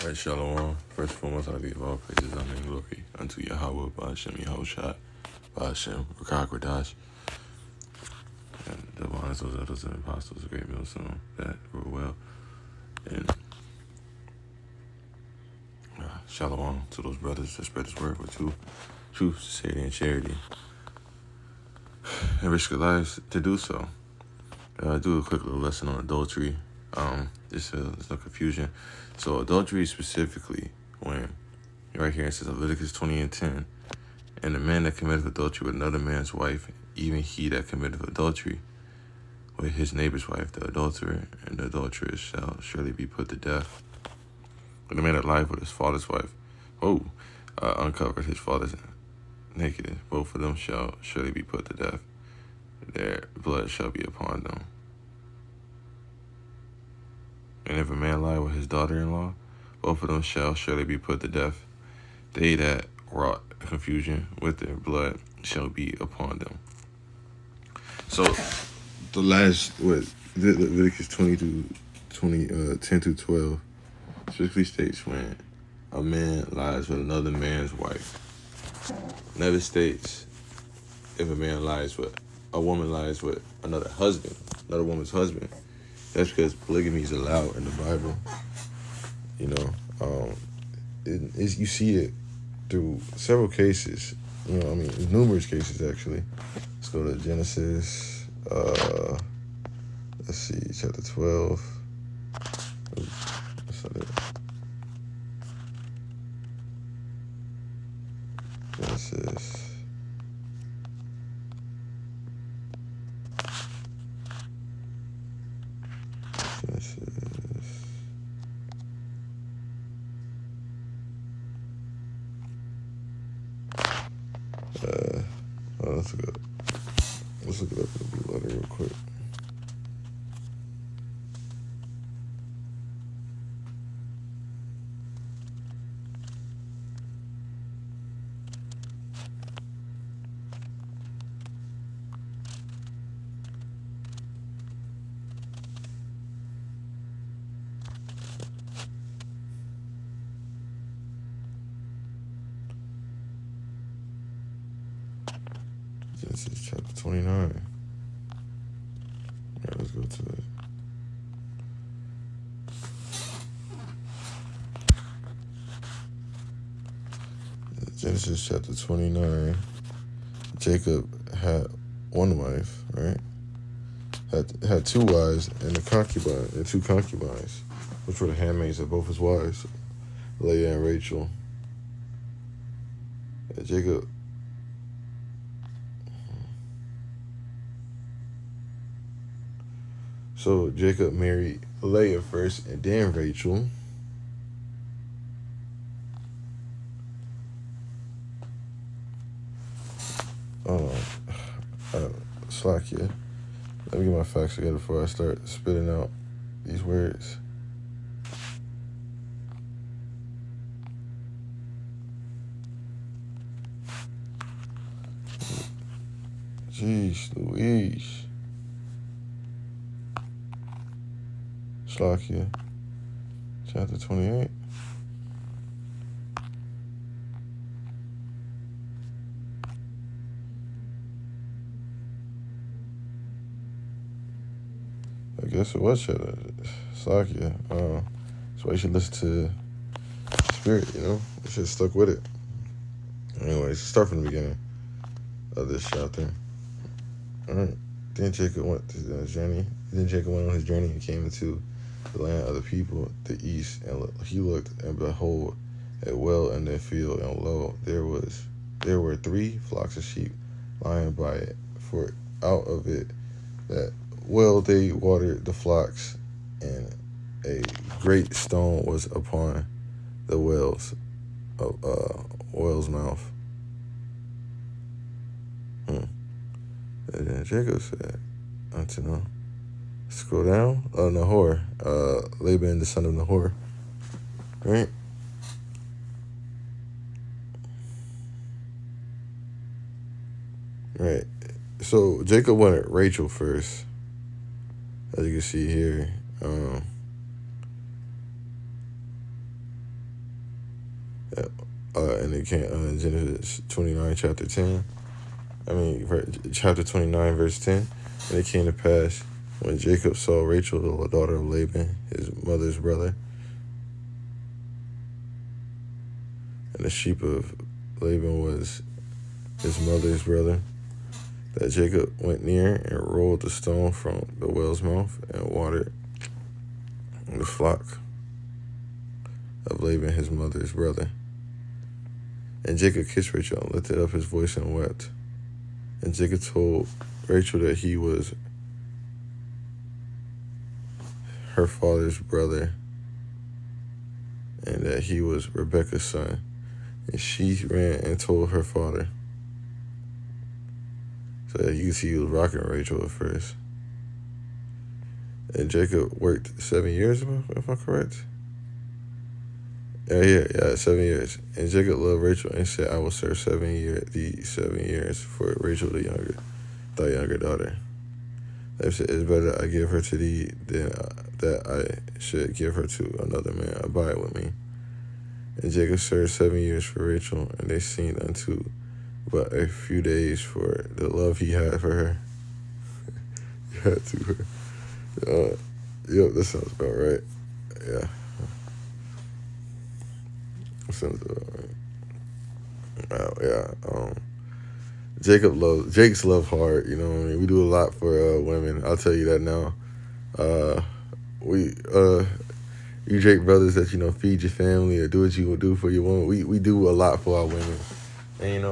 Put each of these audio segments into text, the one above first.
All right, Shalom. First and foremost, I give all praises, honor, and glory unto Yahweh, Ba'ashem, Yehoshua, Ba'ashem, Rakakwadash, and the bonds, those others, and apostles, a great meal soon, that were well. And Shalom to those brothers that spread his word with truth, sincerity, and charity, and risk their lives to do so. Do a quick little lesson on adultery. Just there's no confusion. So adultery specifically, when right here it says Leviticus 20:10, and the man that committeth adultery with another man's wife, even he that committeth adultery with his neighbor's wife, the adulterer and the adulteress shall surely be put to death. When the man that lieth with his father's wife, uncovered his father's nakedness, both of them shall surely be put to death. Their blood shall be upon them. And if a man lie with his daughter-in-law, both of them shall surely be put to death. They that wrought confusion with their blood shall be upon them. So the last, Leviticus 10 through 12, specifically states when a man lies with another man's wife. Never states if a woman lies with another woman's husband. That's because polygamy is allowed in the Bible. You see it through several cases. Numerous cases actually. Let's go to Genesis. Let's see, chapter 12. That's not it. Genesis. Let's look it up in the blue letter real quick. Genesis chapter 29. All right, let's go to it. Genesis chapter 29. Jacob had one wife, right? Had two wives and two concubines, which were the handmaids of both his wives, Leah and Rachel. And Jacob married Leah first and then Rachel. Slack you. Let me get my facts together before I start spitting out these words. Jeez Louise. Slack you. Chapter 28. I guess it was Slakia. That's why you should listen to Spirit, You should have stuck with it. Anyways, start from the beginning of this chapter. Alright. Then Jacob went on his journey and came into the land of the people, the east, and he looked, and behold, a well in their field, and lo, there were 3 flocks of sheep lying by it, for out of it that well they watered the flocks, and a great stone was upon the well's mouth. And then Jacob said unto them, scroll down, Nahor, Laban the son of Nahor, right? Right. So Jacob wanted Rachel first, as you can see here. And it came in Genesis 29, chapter 10. Chapter 29, verse 10. And it came to pass when Jacob saw Rachel, the daughter of Laban, his mother's brother, and the sheep of Laban was his mother's brother, that Jacob went near and rolled the stone from the well's mouth and watered the flock of Laban, his mother's brother. And Jacob kissed Rachel and lifted up his voice and wept. And Jacob told Rachel that he was her father's brother and that he was Rebekah's son. And she ran and told her father. So you can see he was rocking Rachel at first. And Jacob worked 7 years, if I'm correct. Yeah, 7 years. And Jacob loved Rachel and said, I will serve 7 years for Rachel, thy younger daughter. They said, it's better I give her to thee than that I should give her to another man. Abide with me. And Jacob served 7 years for Rachel, and they seemed unto but a few days for the love he had for her. He had to her. Yep, that sounds about right. Yeah. That sounds about right. Jake's love hard, you know what I mean? We do a lot for women. I'll tell you that now. You Jake brothers that, feed your family or do what you would do for your woman. We do a lot for our women. And,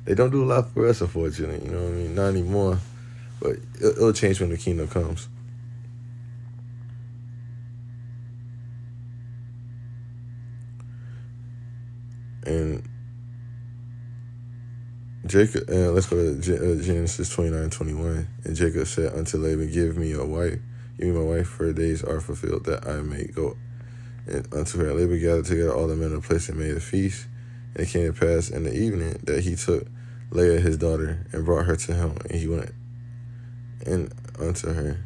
they don't do a lot for us, unfortunately, you know what I mean? Not anymore. But it'll change when the kingdom comes. And Jacob, let's go to Genesis 29:21. And Jacob said unto Laban, give me my wife, for her days are fulfilled, that I may go and unto her. And Laban gathered together all the men of the place and made a feast. And it came to pass in the evening that he took Leah his daughter and brought her to him, and he went in unto her.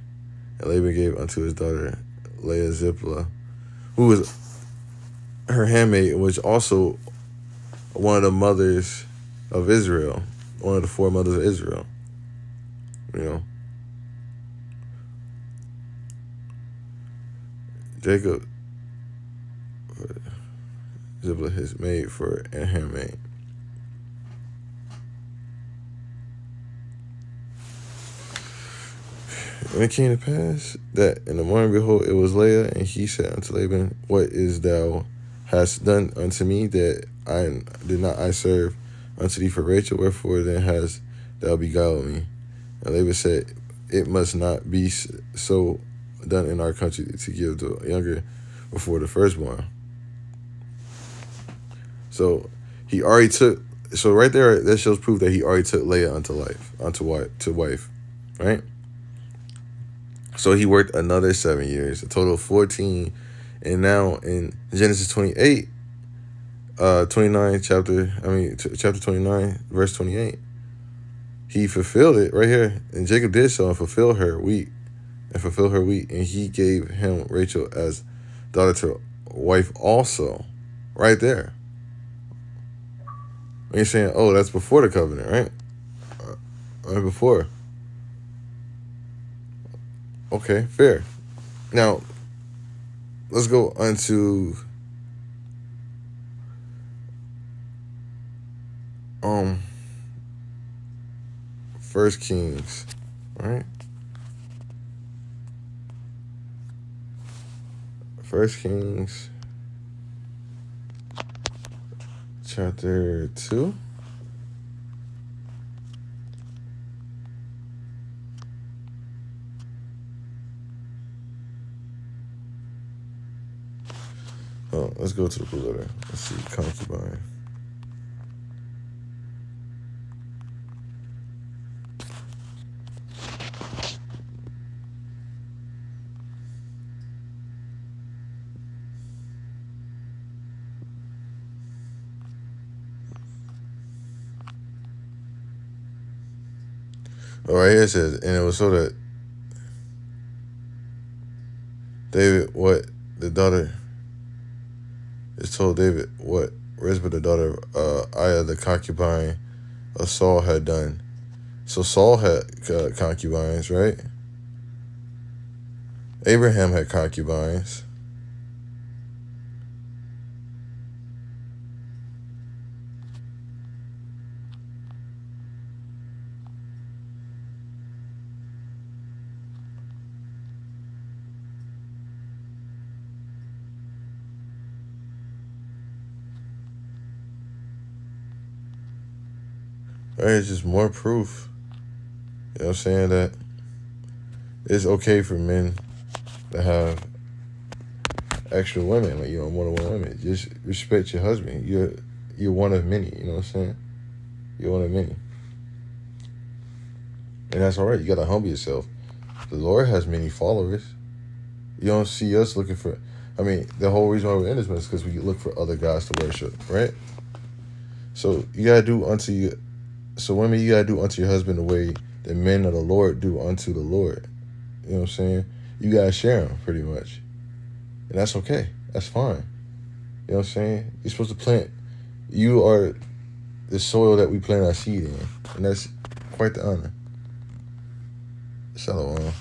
And Laban gave unto his daughter Leah Zipporah, who was her handmaid, which also one of the mothers of Israel, one of the 4 mothers of Israel. Jacob, Zipporah his maid for a handmaid. And it came to pass that in the morning, behold, it was Leah, and he said unto Laban, what is thou hast done unto me, that did not I serve unto thee for Rachel? Wherefore then hast thou beguiled me? And Laban said, it must not be so done in our country to give the younger before the firstborn. So he already took. So right there, that shows proof that he already took Leah to wife, right? So he worked another 7 years, a total of 14. And now in Genesis 28, chapter 29, verse 28, he fulfilled it right here. And Jacob did so and fulfilled her wheat. And he gave him Rachel as daughter to wife also. Right there. And you're saying, oh, that's before the covenant, right? Right before. Okay, fair. Now, let's go on to 1 Kings, right? 1 Kings chapter 2. Oh, let's go to the blue letter. Let's see, concubine. All right, here it says, and it was so that David, the daughter It told David what Rizpah, the daughter of Aiah, the concubine of Saul, had done. So Saul had concubines, right? Abraham had concubines. Right? It's just more proof. You know what I'm saying? That it's okay for men to have extra women, like, more than one woman. Just respect your husband. You're one of many. You know what I'm saying? You're one of many, and that's all right. You gotta humble yourself. The Lord has many followers. You don't see us looking for. I mean, the whole reason why we're in this mess is because we look for other gods to worship, right? So you gotta do unto you. So women, you gotta do unto your husband the way the men of the Lord do unto the Lord. You know what I'm saying? You gotta share them pretty much, and that's okay. That's fine. You know what I'm saying? You're supposed to plant. You are the soil that we plant our seed in, and that's quite the honor. Shalom.